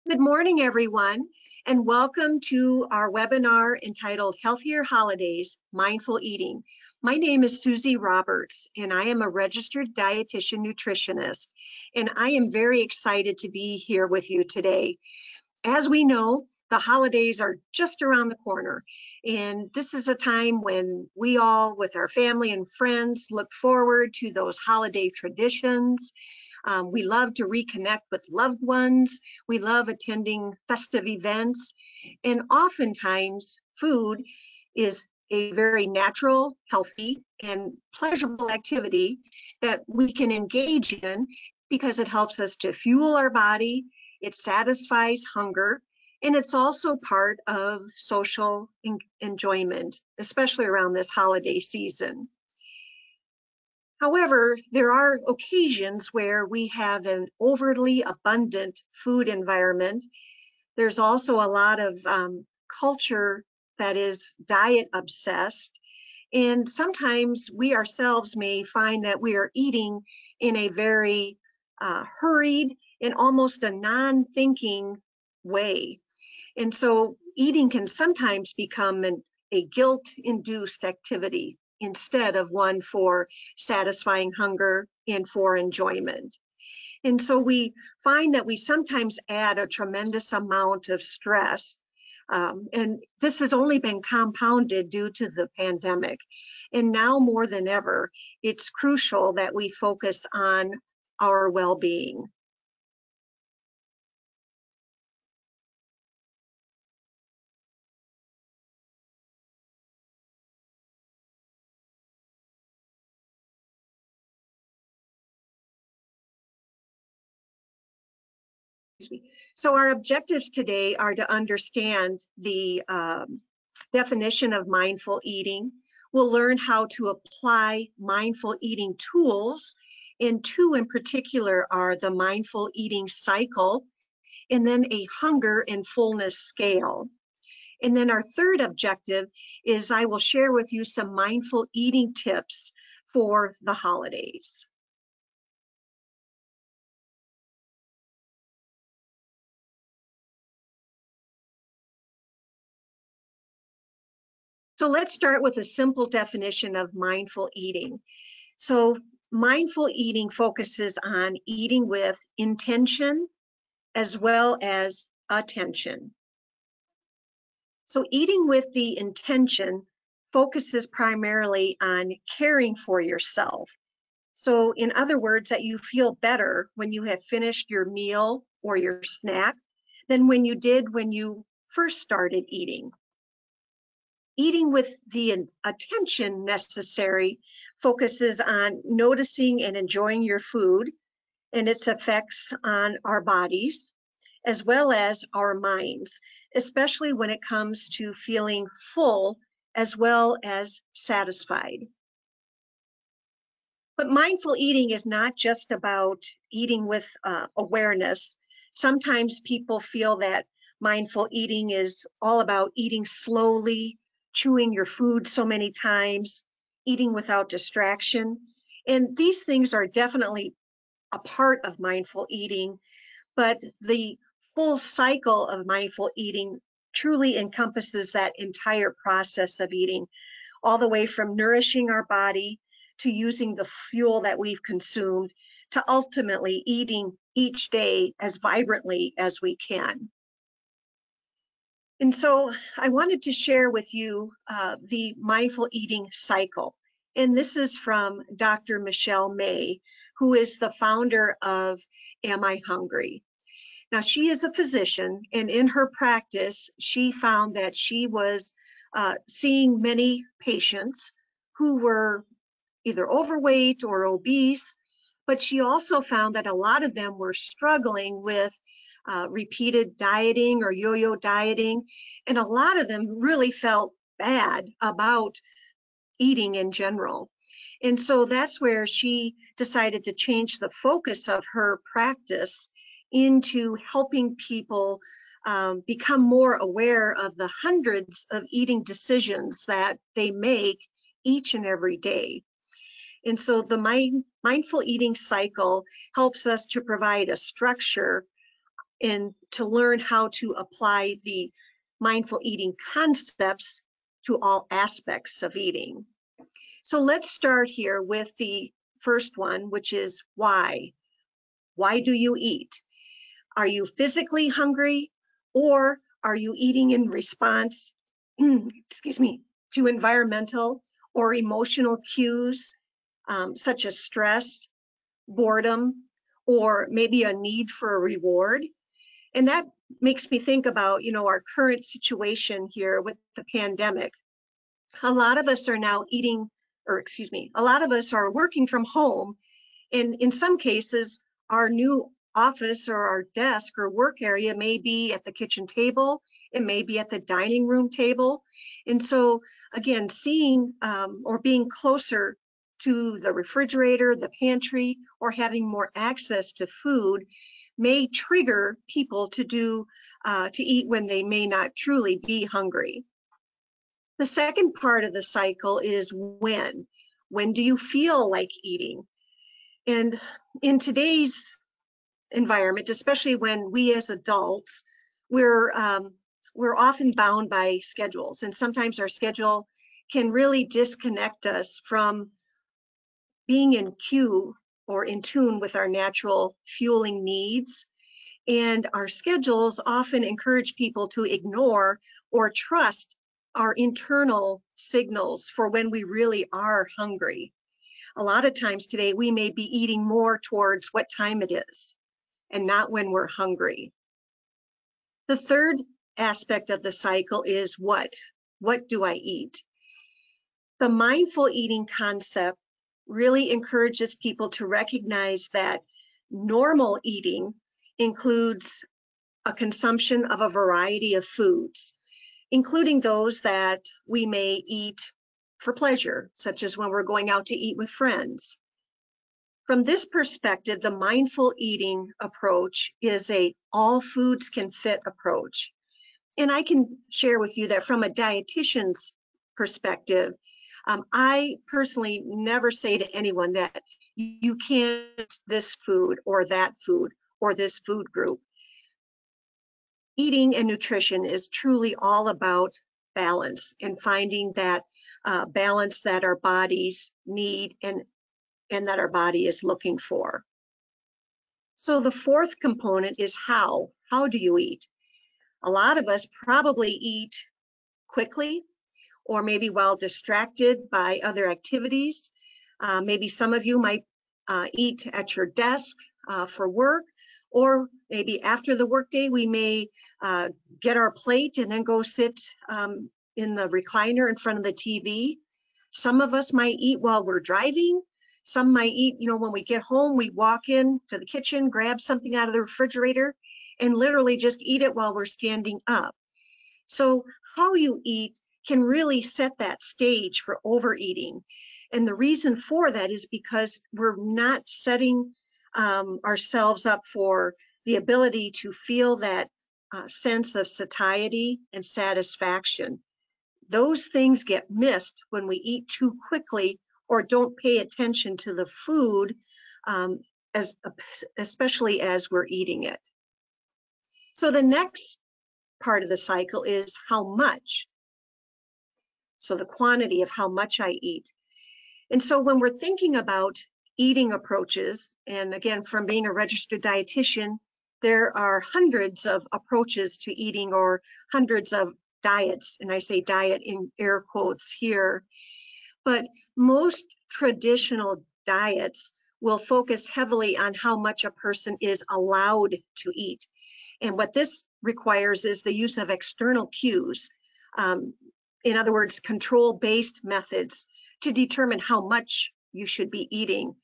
Good morning, everyone, and welcome to our webinar entitled Healthier Holidays, Mindful Eating. My name is Susie Roberts, and I am a registered dietitian nutritionist, and I am very excited to be here with you today. As we know, the holidays are just around the corner, and this is a time when we all, with our family and friends, look forward to those holiday traditions. We love to reconnect with loved ones. We love attending festive events. And oftentimes, food is a very natural, healthy, and pleasurable activity that we can engage in because it helps us to fuel our body, it satisfies hunger, and it's also part of social enjoyment, especially around this holiday season. However, there are occasions where we have an overly abundant food environment. There's also a lot of culture that is diet obsessed. And sometimes we ourselves may find that we are eating in a very hurried and almost a non-thinking way. And so eating can sometimes become a guilt-induced activity instead of one for satisfying hunger and for enjoyment. And so we find that we sometimes add a tremendous amount of stress. And this has only been compounded due to the pandemic. And now more than ever, it's crucial that we focus on our well-being. So our objectives today are to understand the definition of mindful eating. We'll learn how to apply mindful eating tools, and two in particular are the mindful eating cycle, and then a hunger and fullness scale. And then our third objective is I will share with you some mindful eating tips for the holidays. So let's start with a simple definition of mindful eating. So mindful eating focuses on eating with intention as well as attention. So eating with the intention focuses primarily on caring for yourself. So in other words, that you feel better when you have finished your meal or your snack than when you did when you first started eating. Eating with the attention necessary focuses on noticing and enjoying your food and its effects on our bodies, as well as our minds, especially when it comes to feeling full as well as satisfied. But mindful eating is not just about eating with awareness. Sometimes people feel that mindful eating is all about eating slowly, chewing your food so many times, eating without distraction. And these things are definitely a part of mindful eating, but the full cycle of mindful eating truly encompasses that entire process of eating, all the way from nourishing our body to using the fuel that we've consumed to ultimately eating each day as vibrantly as we can. And so I wanted to share with you the mindful eating cycle. And this is from Dr. Michelle May, who is the founder of Am I Hungry? Now, she is a physician, and in her practice, she found that she was seeing many patients who were either overweight or obese, but she also found that a lot of them were struggling with repeated dieting or yo-yo dieting, and a lot of them really felt bad about eating in general. And so that's where she decided to change the focus of her practice into helping people become more aware of the hundreds of eating decisions that they make each and every day. And so the mindful eating cycle helps us to provide a structure and to learn how to apply the mindful eating concepts to all aspects of eating. So let's start here with the first one, which is why. Why do you eat? Are you physically hungry, or are you eating in response, excuse me, to environmental or emotional cues, such as stress, boredom, or maybe a need for a reward? And that makes me think about, our current situation here with the pandemic. A lot of us are now a lot of us are working from home. And in some cases, our new office or our desk or work area may be at the kitchen table, it may be at the dining room table. And so, again, seeing or being closer to the refrigerator, the pantry, or having more access to food may trigger people to eat when they may not truly be hungry. The second part of the cycle is when. When do you feel like eating? And in today's environment, especially when we as adults, we're often bound by schedules, and sometimes our schedule can really disconnect us from being in cue or in tune with our natural fueling needs. And our schedules often encourage people to ignore or trust our internal signals for when we really are hungry. A lot of times today, we may be eating more towards what time it is and not when we're hungry. The third aspect of the cycle is what? What do I eat? The mindful eating concept really encourages people to recognize that normal eating includes a consumption of a variety of foods, including those that we may eat for pleasure, such as when we're going out to eat with friends. From this perspective, the mindful eating approach is a all foods can fit approach. And I can share with you that from a dietitian's perspective, I personally never say to anyone that you can't eat this food or that food or this food group. Eating and nutrition is truly all about balance and finding that balance that our bodies need and that our body is looking for. So the fourth component is how. How do you eat? A lot of us probably eat quickly or maybe while distracted by other activities. Maybe some of you might eat at your desk for work, or maybe after the workday, we may get our plate and then go sit in the recliner in front of the TV. Some of us might eat while we're driving. Some might eat, when we get home, we walk in to the kitchen, grab something out of the refrigerator, and literally just eat it while we're standing up. So how you eat can really set that stage for overeating. And the reason for that is because we're not setting ourselves up for the ability to feel that sense of satiety and satisfaction. Those things get missed when we eat too quickly or don't pay attention to the food, especially as we're eating it. So the next part of the cycle is how much. So the quantity of how much I eat. And so when we're thinking about eating approaches, and again, from being a registered dietitian, there are hundreds of approaches to eating or hundreds of diets, and I say diet in air quotes here. But most traditional diets will focus heavily on how much a person is allowed to eat. And what this requires is the use of external cues. In other words, control-based methods to determine how much you should be eating,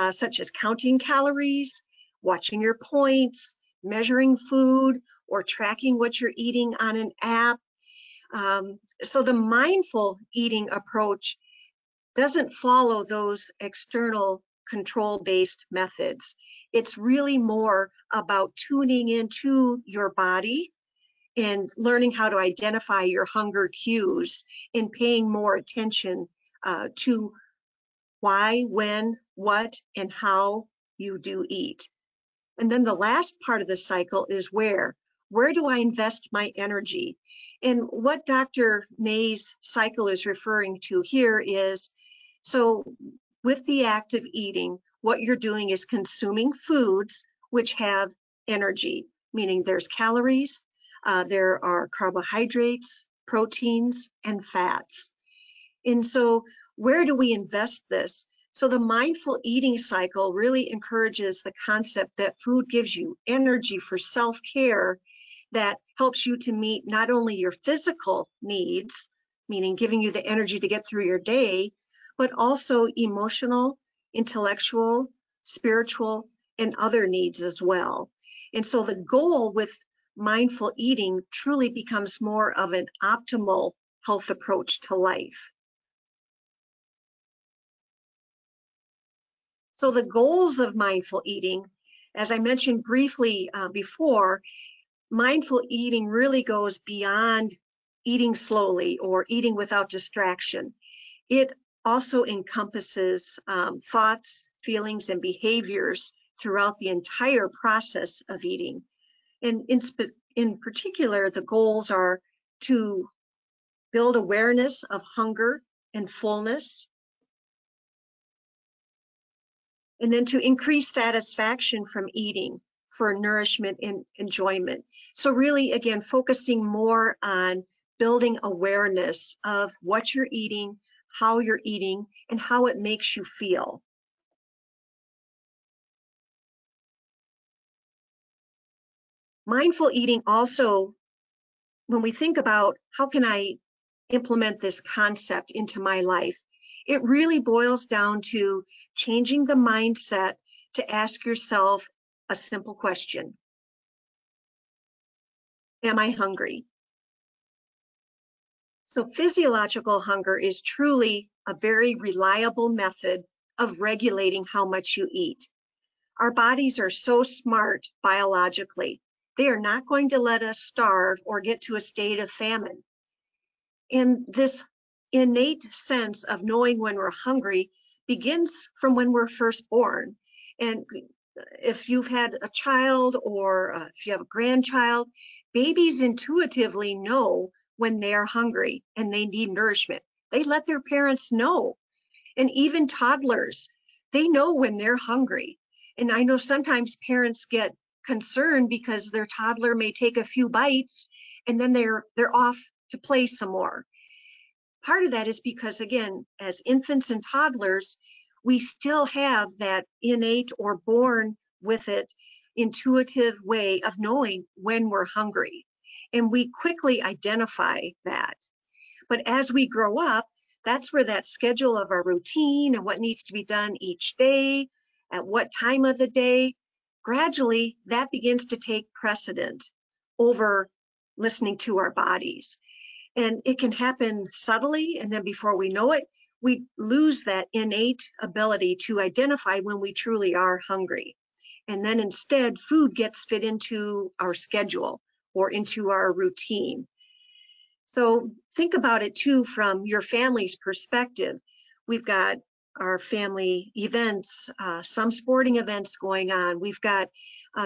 such as counting calories, watching your points, measuring food, or tracking what you're eating on an app. So the mindful eating approach doesn't follow those external control-based methods. It's really more about tuning into your body and learning how to identify your hunger cues and paying more attention to why, when, what, and how you do eat. And then the last part of the cycle is where? Where do I invest my energy? And what Dr. May's cycle is referring to here is, so with the act of eating, what you're doing is consuming foods which have energy, meaning there's calories, there are carbohydrates, proteins, and fats. And so where do we invest this? So the mindful eating cycle really encourages the concept that food gives you energy for self-care that helps you to meet not only your physical needs, meaning giving you the energy to get through your day, but also emotional, intellectual, spiritual, and other needs as well. And so the goal with mindful eating truly becomes more of an optimal health approach to life. So the goals of mindful eating, as I mentioned briefly before, mindful eating really goes beyond eating slowly or eating without distraction. It also encompasses thoughts, feelings, and behaviors throughout the entire process of eating. And in particular, the goals are to build awareness of hunger and fullness, and then to increase satisfaction from eating for nourishment and enjoyment. So really, again, focusing more on building awareness of what you're eating, how you're eating, and how it makes you feel. Mindful eating also, when we think about how can I implement this concept into my life, it really boils down to changing the mindset to ask yourself a simple question. Am I hungry? So physiological hunger is truly a very reliable method of regulating how much you eat. Our bodies are so smart biologically. They are not going to let us starve or get to a state of famine. And this innate sense of knowing when we're hungry begins from when we're first born. And if you've had a child or if you have a grandchild, babies intuitively know when they're hungry and they need nourishment. They let their parents know. And even toddlers, they know when they're hungry. And I know sometimes parents get concerned because their toddler may take a few bites and then they're off to play some more. Part of that is because, again, as infants and toddlers, we still have that innate or born with it intuitive way of knowing when we're hungry. And we quickly identify that. But as we grow up, that's where that schedule of our routine and what needs to be done each day, at what time of the day, gradually that begins to take precedent over listening to our bodies. And it can happen subtly, and then before we know it, we lose that innate ability to identify when we truly are hungry. And then instead, food gets fit into our schedule or into our routine. So think about it too from your family's perspective. We've got our family events, some sporting events going on. We've got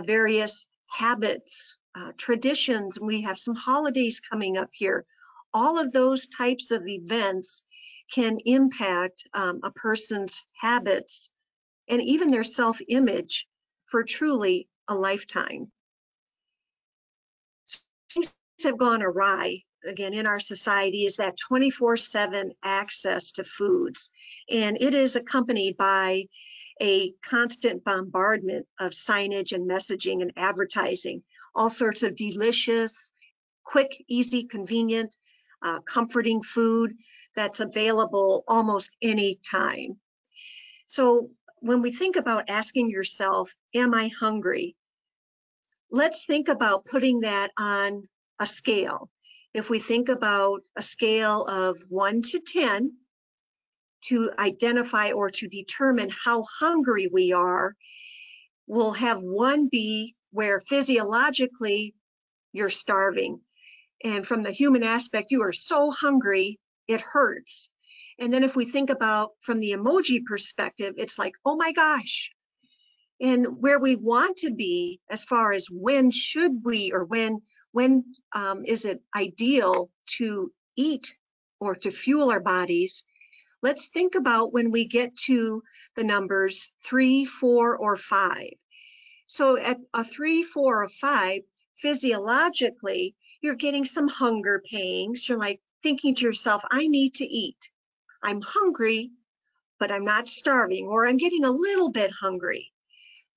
various habits, traditions. We have some holidays coming up here. All of those types of events can impact a person's habits and even their self-image for truly a lifetime. So things have gone awry again in our society is that 24/7 access to foods, and it is accompanied by a constant bombardment of signage and messaging and advertising, all sorts of delicious, quick, easy, convenient, comforting food that's available almost any time. So when we think about asking yourself, am I hungry? Let's think about putting that on a scale. If we think about a scale of 1 to 10 to identify or to determine how hungry we are, we'll have 1 be where physiologically you're starving. And from the human aspect, you are so hungry, it hurts. And then if we think about from the emoji perspective, it's like, oh my gosh, And where we want to be as far as when should we, or when is it ideal to eat or to fuel our bodies, let's think about when we get to the numbers 3, 4, or 5. So at a 3, 4, or 5, physiologically, you're getting some hunger pangs. You're like thinking to yourself, I need to eat. I'm hungry, but I'm not starving, or I'm getting a little bit hungry.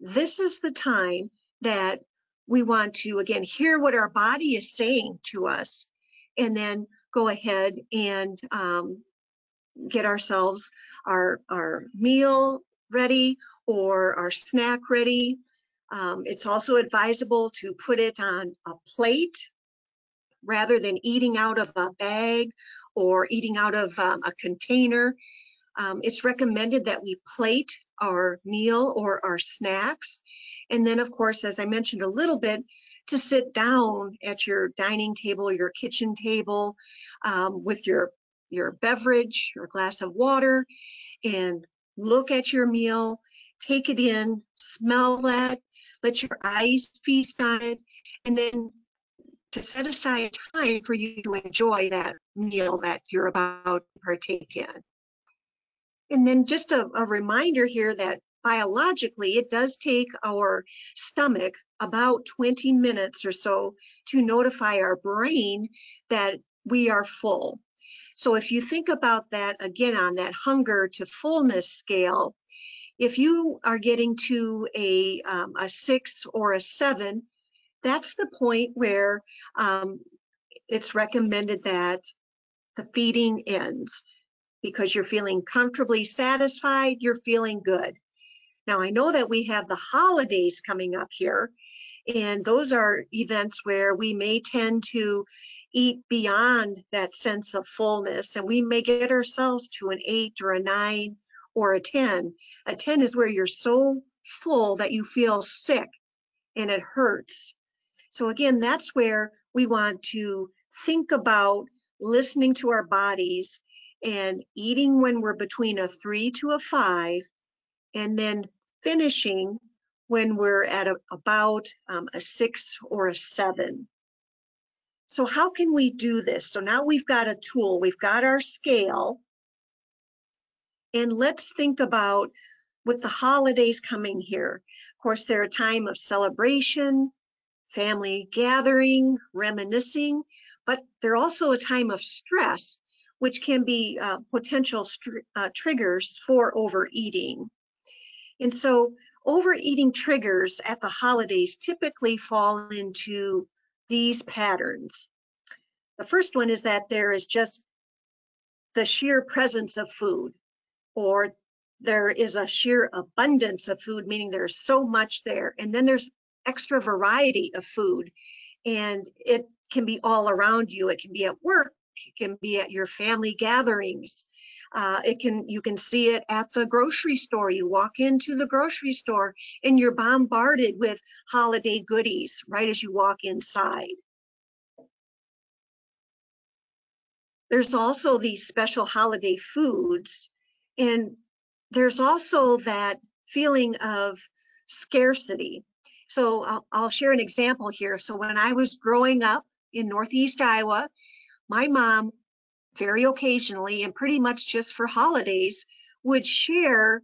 This is the time that we want to, again, hear what our body is saying to us, and then go ahead and get ourselves our meal ready or our snack ready. It's also advisable to put it on a plate rather than eating out of a bag or eating out of a container. It's recommended that we plate our meal or our snacks. And then, of course, as I mentioned a little bit, to sit down at your dining table, your kitchen table, with your beverage, your glass of water, and look at your meal, take it in, smell that, let your eyes feast on it, and then to set aside time for you to enjoy that meal that you're about to partake in. And then just a reminder here that biologically, it does take our stomach about 20 minutes or so to notify our brain that we are full. So if you think about that again on that hunger to fullness scale, if you are getting to a 6 or a 7, that's the point where it's recommended that the feeding ends, because you're feeling comfortably satisfied, you're feeling good. Now, I know that we have the holidays coming up here, and those are events where we may tend to eat beyond that sense of fullness, and we may get ourselves to an 8 or a 9 or a 10. A 10 is where you're so full that you feel sick and it hurts. So again, that's where we want to think about listening to our bodies and eating when we're between a 3 to a 5, and then finishing when we're at about a 6 or a 7. So how can we do this? So now we've got a tool, we've got our scale, and let's think about with the holidays coming here. Of course, they're a time of celebration, family gathering, reminiscing, but they're also a time of stress, which can be potential triggers for overeating. And so overeating triggers at the holidays typically fall into these patterns. The first one is that there is just the sheer presence of food, or there is a sheer abundance of food, meaning there's so much there. And then there's extra variety of food, and it can be all around you. It can be at work, it can be at your family gatherings. You can see it at the grocery store. You walk into the grocery store and you're bombarded with holiday goodies right as you walk inside. There's also these special holiday foods, and there's also that feeling of scarcity. So I'll share an example here. So when I was growing up in Northeast Iowa, my mom very occasionally, and pretty much just for holidays, would share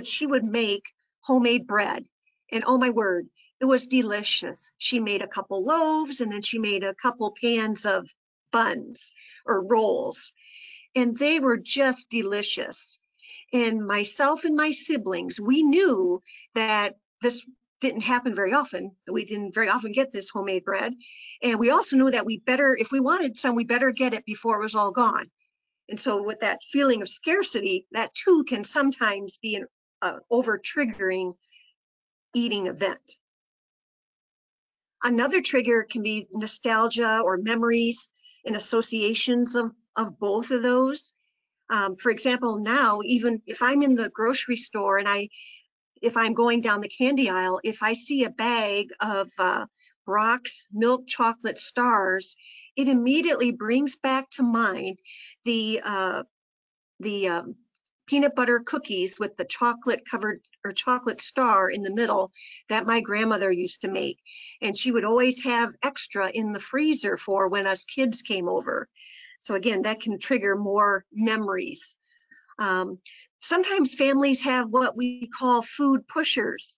she would make homemade bread. And oh my word, it was delicious. She made a couple loaves, and then she made a couple pans of buns or rolls, and they were just delicious. And myself and my siblings, we knew that this didn't happen very often. We didn't very often get this homemade bread. And we also knew that if we wanted some, we better get it before it was all gone. And so with that feeling of scarcity, that too can sometimes be an over-triggering eating event. Another trigger can be nostalgia or memories and associations of both of those. For example, now, even if I'm in the grocery store and if I'm going down the candy aisle, if I see a bag of Brock's milk chocolate stars, it immediately brings back to mind the peanut butter cookies with the chocolate covered or chocolate star in the middle that my grandmother used to make. And she would always have extra in the freezer for when us kids came over. So again, that can trigger more memories. Sometimes families have what we call food pushers.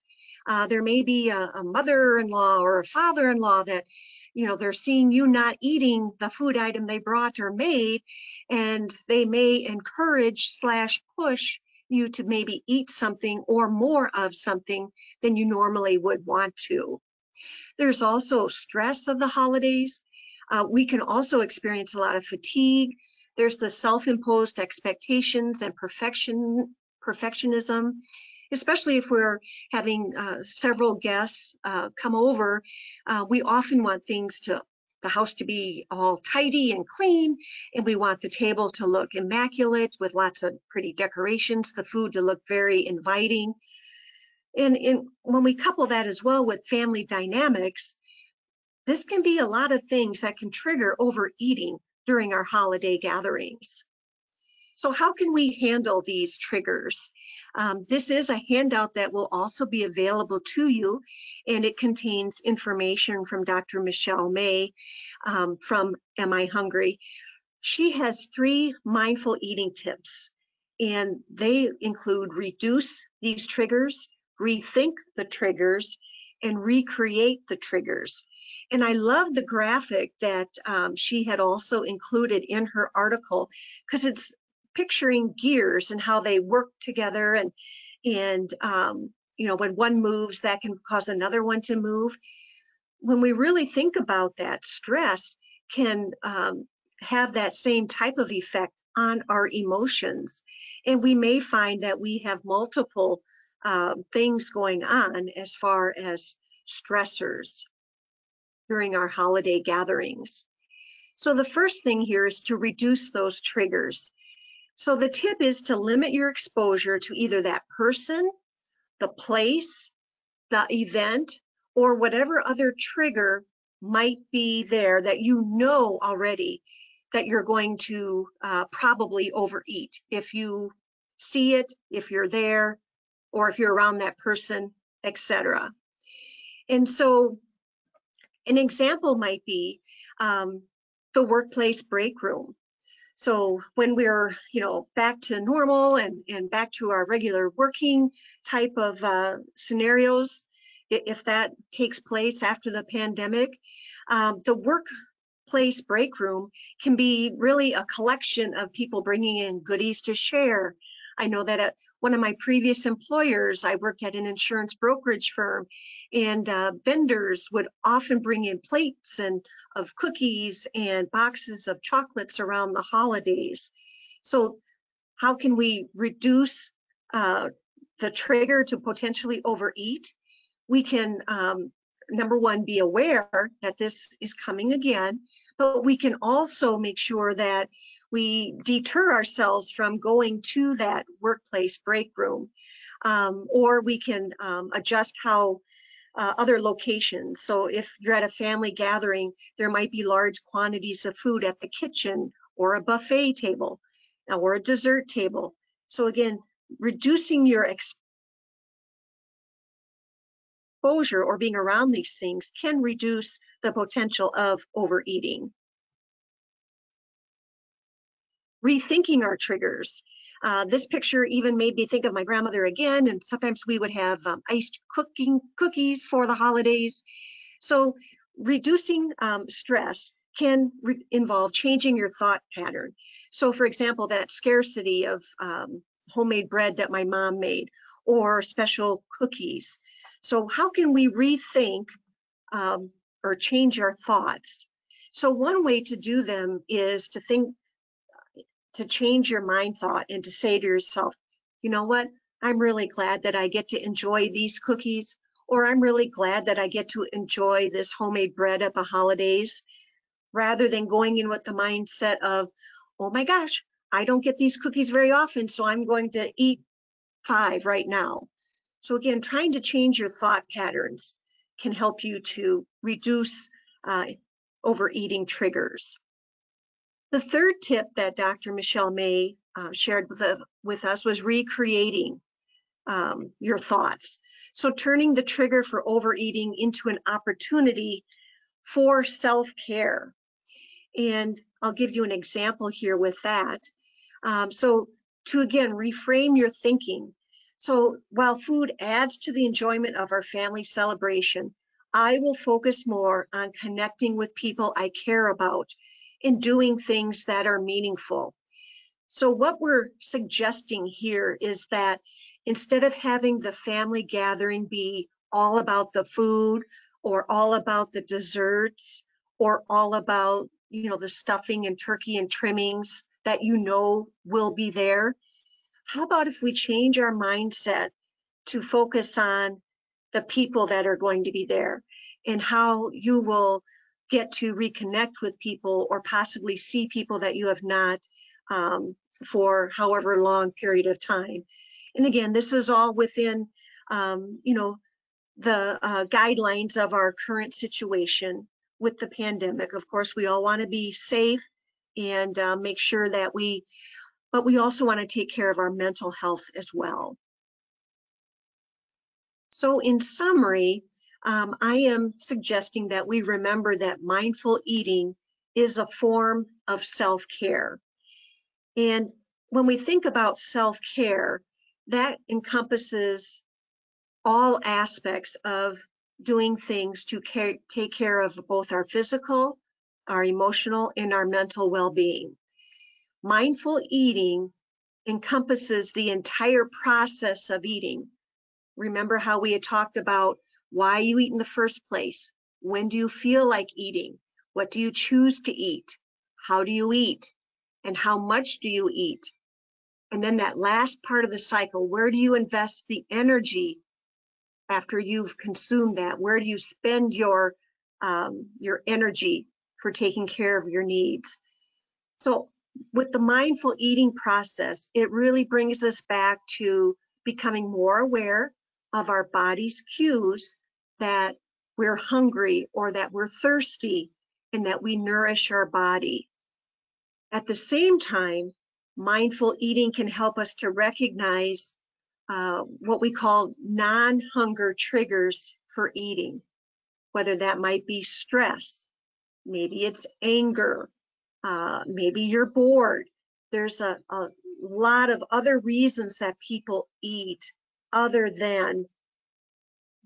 There may be a mother-in-law or a father-in-law that, they're seeing you not eating the food item they brought or made, and they may encourage / push you to maybe eat something or more of something than you normally would want to. There's also stress of the holidays. We can also experience a lot of fatigue. There's the self-imposed expectations and perfectionism, especially if we're having several guests come over. We often want the house to be all tidy and clean, and we want the table to look immaculate with lots of pretty decorations, the food to look very inviting. And when we couple that as well with family dynamics, this can be a lot of things that can trigger overeating during our holiday gatherings. So how can we handle these triggers? This is a handout that will also be available to you, and it contains information from Dr. Michelle May from Am I Hungry? She has 3 mindful eating tips, and they include reduce these triggers, rethink the triggers, and recreate the triggers. And I love the graphic that she had also included in her article, because it's picturing gears and how they work together, and when one moves, that can cause another one to move. When we really think about that, stress can have that same type of effect on our emotions, and we may find that we have multiple things going on as far as stressors during our holiday gatherings. So the first thing here is to reduce those triggers. So the tip is to limit your exposure to either that person, the place, the event, or whatever other trigger might be there that you know already that you're going to probably overeat if you see it, if you're there, or if you're around that person, etc. And so an example might be the workplace break room. So when we're, back to normal and back to our regular working type of scenarios, if that takes place after the pandemic, the workplace break room can be really a collection of people bringing in goodies to share. I know that at one of my previous employers, I worked at an insurance brokerage firm, and vendors would often bring in plates of cookies and boxes of chocolates around the holidays. So how can we reduce the trigger to potentially overeat? We can, number one, be aware that this is coming again, but we can also make sure that we deter ourselves from going to that workplace break room, or we can adjust how other locations. So if you're at a family gathering, there might be large quantities of food at the kitchen or a buffet table or a dessert table. So again, reducing your exposure or being around these things can reduce the potential of overeating. Rethinking our triggers. This picture even made me think of my grandmother again, and sometimes we would have iced cookies for the holidays. So reducing stress can involve changing your thought pattern. So for example, that scarcity of homemade bread that my mom made, or special cookies. So how can we rethink or change our thoughts? So one way to do them is to change your mind thought and to say to yourself, you know what, I'm really glad that I get to enjoy these cookies, or I'm really glad that I get to enjoy this homemade bread at the holidays, rather than going in with the mindset of, oh my gosh, I don't get these cookies very often, so I'm going to eat 5 right now. So again, trying to change your thought patterns can help you to reduce overeating triggers. The third tip that Dr. Michelle May shared with us was recreating your thoughts. So turning the trigger for overeating into an opportunity for self-care. And I'll give you an example here with that. So to again, reframe your thinking. So while food adds to the enjoyment of our family celebration, I will focus more on connecting with people I care about and doing things that are meaningful. So what we're suggesting here is that instead of having the family gathering be all about the food or all about the desserts or all about, the stuffing and turkey and trimmings that will be there, how about if we change our mindset to focus on the people that are going to be there and how you will get to reconnect with people or possibly see people that you have not for however long period of time. And again, this is all within, the guidelines of our current situation with the pandemic. Of course, we all want to be safe and make sure that but we also want to take care of our mental health as well. So in summary, I am suggesting that we remember that mindful eating is a form of self-care. And when we think about self-care, that encompasses all aspects of doing things to take care of both our physical, our emotional, and our mental well-being. Mindful eating encompasses the entire process of eating. Remember how we had talked about why you eat in the first place? When do you feel like eating? What do you choose to eat? How do you eat? And how much do you eat? And then that last part of the cycle, where do you invest the energy after you've consumed that? Where do you spend your energy for taking care of your needs? So with the mindful eating process, it really brings us back to becoming more aware of our body's cues that we're hungry or that we're thirsty and that we nourish our body. At the same time, mindful eating can help us to recognize what we call non-hunger triggers for eating, whether that might be stress, maybe it's anger, maybe you're bored. There's a lot of other reasons that people eat other than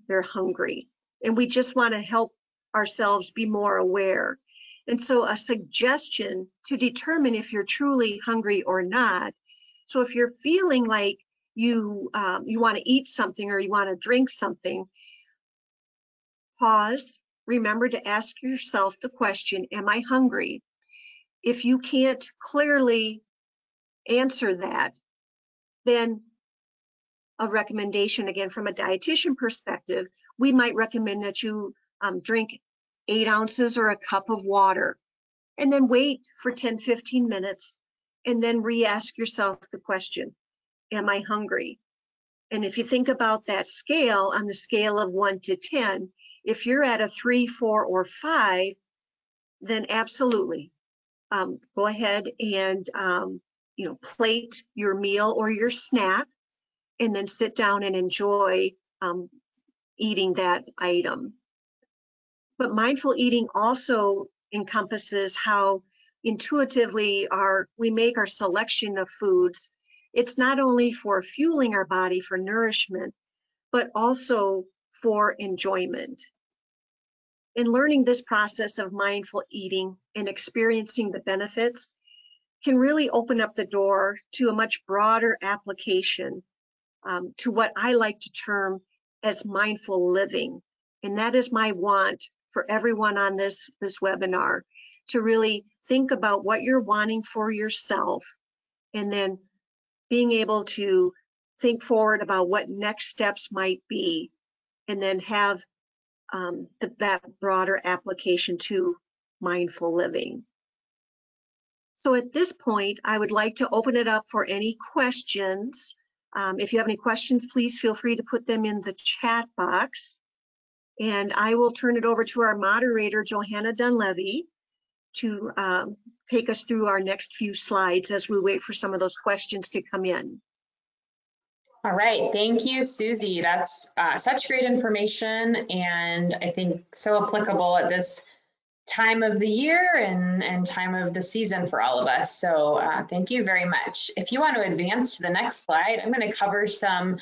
they're hungry. And we just want to help ourselves be more aware. And so a suggestion to determine if you're truly hungry or not. So if you're feeling like you want to eat something or you want to drink something, pause, remember to ask yourself the question, am I hungry? If you can't clearly answer that, then a recommendation, again, from a dietitian perspective, we might recommend that you drink 8 ounces or a cup of water and then wait for 10-15 minutes and then re-ask yourself the question, am I hungry? And if you think about that scale, on the scale of 1 to 10, if you're at a 3, 4, or 5, then absolutely go ahead and plate your meal or your snack and then sit down and enjoy eating that item. But mindful eating also encompasses how intuitively we make our selection of foods. It's not only for fueling our body for nourishment, but also for enjoyment. In learning this process of mindful eating and experiencing the benefits can really open up the door to a much broader application to what I like to term as mindful living. And that is my want for everyone on this webinar, to really think about what you're wanting for yourself and then being able to think forward about what next steps might be and then have that broader application to mindful living. So at this point, I would like to open it up for any questions. If you have any questions, please feel free to put them in the chat box. And I will turn it over to our moderator, Johanna Dunlevy, to take us through our next few slides as we wait for some of those questions to come in. All right, thank you, Susie. That's such great information, and I think so applicable at this time of the year and time of the season for all of us. So thank you very much. If you want to advance to the next slide, I'm going to cover some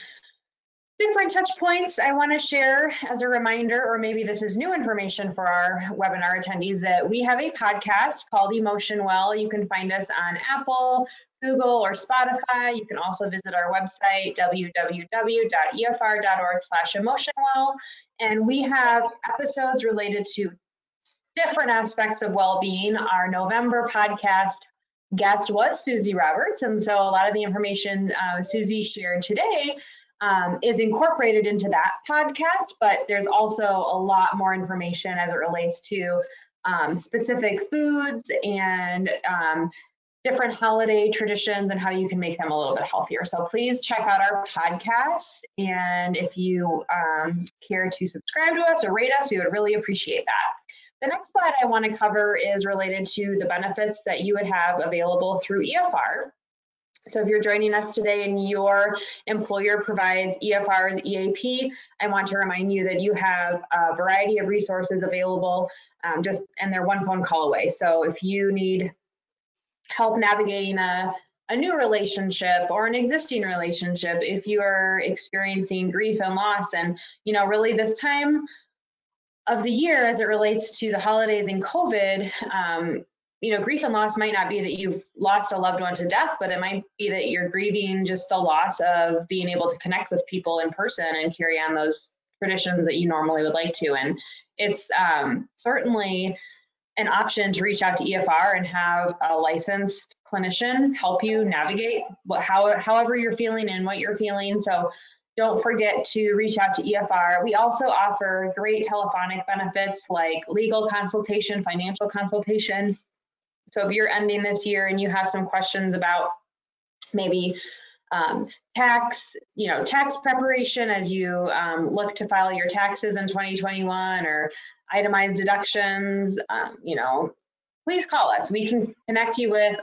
different touch points I want to share as a reminder, or maybe this is new information for our webinar attendees, that we have a podcast called Emotion Well. You can find us on Apple, Google, or Spotify. You can also visit our website, www.efr.org/emotionwell. And we have episodes related to different aspects of well-being. Our November podcast guest was Susie Roberts, and so a lot of the information Susie shared today is incorporated into that podcast, but there's also a lot more information as it relates to specific foods and different holiday traditions and how you can make them a little bit healthier. So please check out our podcast, and if you care to subscribe to us or rate us, we would really appreciate that. The next slide I want to cover is related to the benefits that you would have available through EFR. So if you're joining us today and your employer provides EFR's EAP, I want to remind you that you have a variety of resources available, and they're one phone call away. So if you need help navigating a new relationship or an existing relationship, if you are experiencing grief and loss, and really this time of the year as it relates to the holidays and COVID, grief and loss might not be that you've lost a loved one to death, but it might be that you're grieving just the loss of being able to connect with people in person and carry on those traditions that you normally would like to. And it's certainly an option to reach out to EFR and have a licensed clinician help you navigate however you're feeling and what you're feeling. So don't forget to reach out to EFR. We also offer great telephonic benefits like legal consultation, financial consultation. So if you're ending this year and you have some questions about maybe tax preparation as you look to file your taxes in 2021, or itemized deductions, please call us. We can connect you with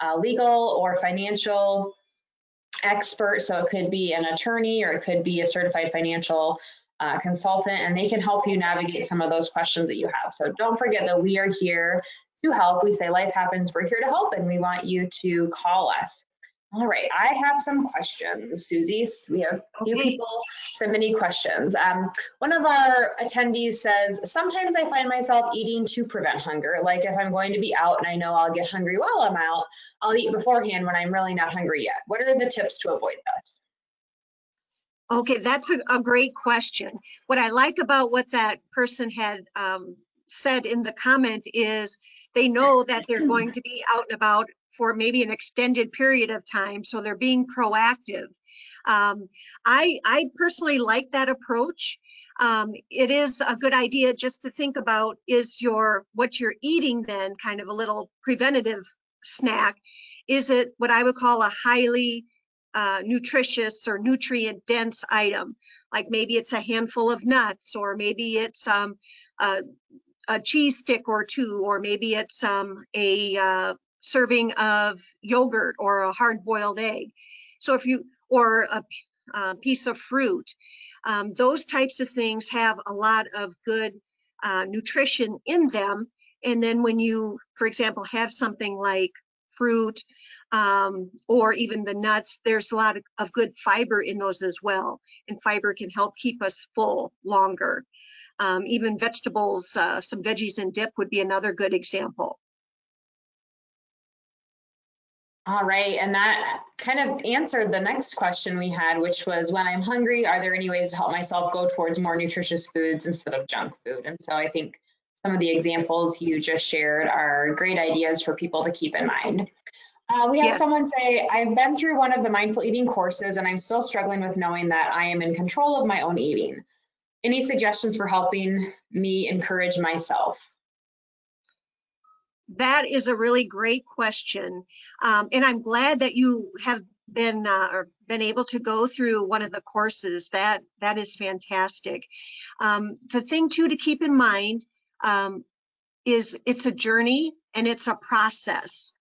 a legal or financial expert. So it could be an attorney or it could be a certified financial consultant, and they can help you navigate some of those questions that you have. So don't forget that we are here to help. We say life happens, we're here to help, and we want you to call us. All right, I have some questions, Susie. We have a few people submitting questions. One of our attendees says, sometimes I find myself eating to prevent hunger. Like if I'm going to be out and I know I'll get hungry while I'm out, I'll eat beforehand when I'm really not hungry yet. What are the tips to avoid this? Okay, that's a great question. What I like about what that person had said in the comment is they know that they're going to be out and about for maybe an extended period of time, so they're being proactive. I personally like that approach. It is a good idea just to think about, is what you're eating then kind of a little preventative snack? Is it what I would call a highly nutritious or nutrient dense item? Like maybe it's a handful of nuts, or maybe it's a cheese stick or two, or maybe it's a serving of yogurt or a hard-boiled egg. So or a piece of fruit, those types of things have a lot of good nutrition in them. And then when you, for example, have something like fruit or even the nuts, there's a lot of good fiber in those as well. And fiber can help keep us full longer. Even vegetables, some veggies and dip would be another good example. All right, and that kind of answered the next question we had, which was, when I'm hungry, are there any ways to help myself go towards more nutritious foods instead of junk food? And so I think some of the examples you just shared are great ideas for people to keep in mind. We have someone say, I've been through one of the mindful eating courses and I'm still struggling with knowing that I am in control of my own eating. Any suggestions for helping me encourage myself? That is a really great question. And I'm glad that you have been able to go through one of the courses. That is fantastic. The thing too to keep in mind it's a journey and it's a process.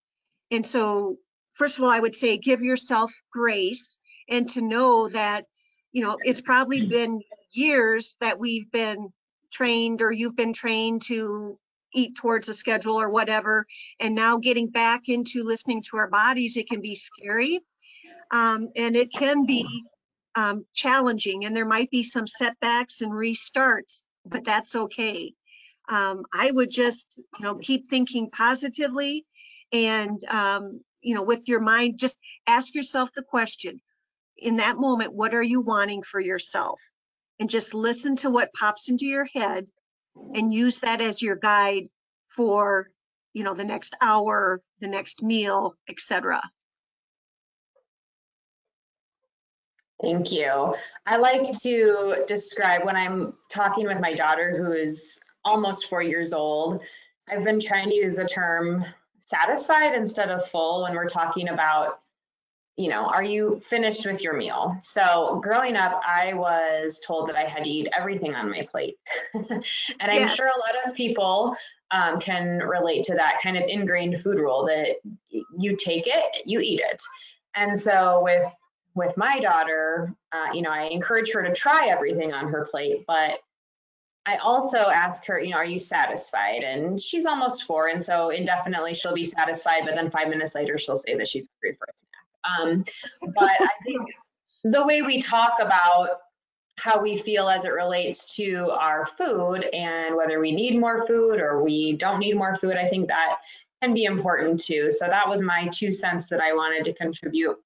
And so, first of all, I would say give yourself grace, and to know that, it's probably been years that we've been trained, or you've been trained to eat towards a schedule or whatever. And now getting back into listening to our bodies, it can be scary. And it can be challenging, and there might be some setbacks and restarts, but that's okay. I would just, keep thinking positively, and, with your mind, just ask yourself the question in that moment, what are you wanting for yourself? And just listen to what pops into your head and use that as your guide for, the next hour, the next meal, etc. Thank you. I like to describe when I'm talking with my daughter, who is almost 4 years old, I've been trying to use the term satisfied instead of full when we're talking about, are you finished with your meal? So growing up, I was told that I had to eat everything on my plate. And I'm Yes. sure a lot of people can relate to that kind of ingrained food rule that you take it, you eat it. And so with my daughter, I encourage her to try everything on her plate, but I also ask her, are you satisfied? And she's almost 4, and so indefinitely she'll be satisfied, but then 5 minutes later she'll say that she's hungry for a snack. But I think the way we talk about how we feel as it relates to our food and whether we need more food or we don't need more food, I think that can be important too. So that was my 2 cents that I wanted to contribute.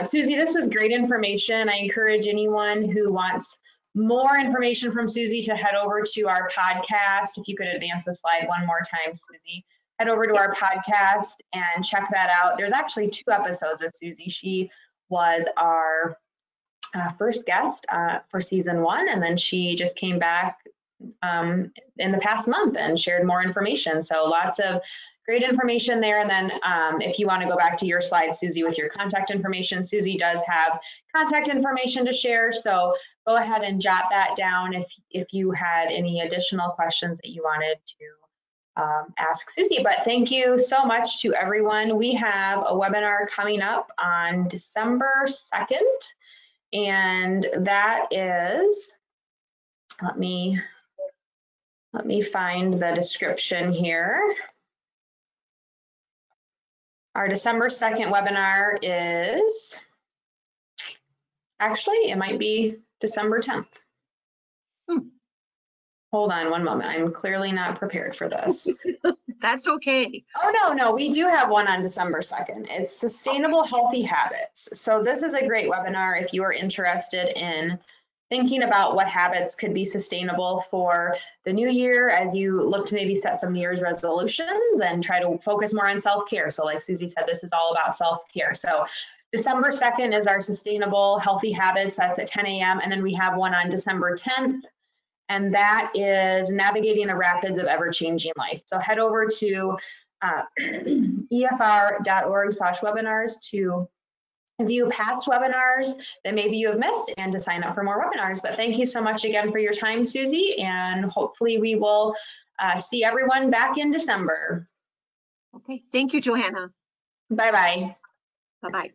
Susie, this was great information. I encourage anyone who wants more information from Susie to head over to our podcast. If you could advance the slide one more time, Susie. Head over to our podcast and check that out. There's actually 2 episodes of Susie. She was our first guest for season 1, and then she just came back in the past month and shared more information. So lots of great information there. And then if you want to go back to your slide, Susie, with your contact information, Susie does have contact information to share. So go ahead and jot that down if you had any additional questions that you wanted to ask Susie. But thank you so much to everyone. We have a webinar coming up on December 2nd. And that is, let me find the description here. Our December 2nd webinar is, actually, it might be December 10th. Hold on one moment. I'm clearly not prepared for this. That's okay. Oh, no, we do have one on December 2nd. It's Sustainable Healthy Habits. So this is a great webinar if you are interested in thinking about what habits could be sustainable for the new year as you look to maybe set some New Year's resolutions and try to focus more on self-care. So like Susie said, this is all about self-care. So December 2nd is our Sustainable Healthy Habits. That's at 10 a.m. And then we have one on December 10th. And that is Navigating the Rapids of Ever-Changing Life. So head over to efr.org/webinars to view past webinars that maybe you have missed and to sign up for more webinars. But thank you so much again for your time, Susie, and hopefully we will see everyone back in December. Okay, thank you, Johanna. Bye-bye. Bye-bye.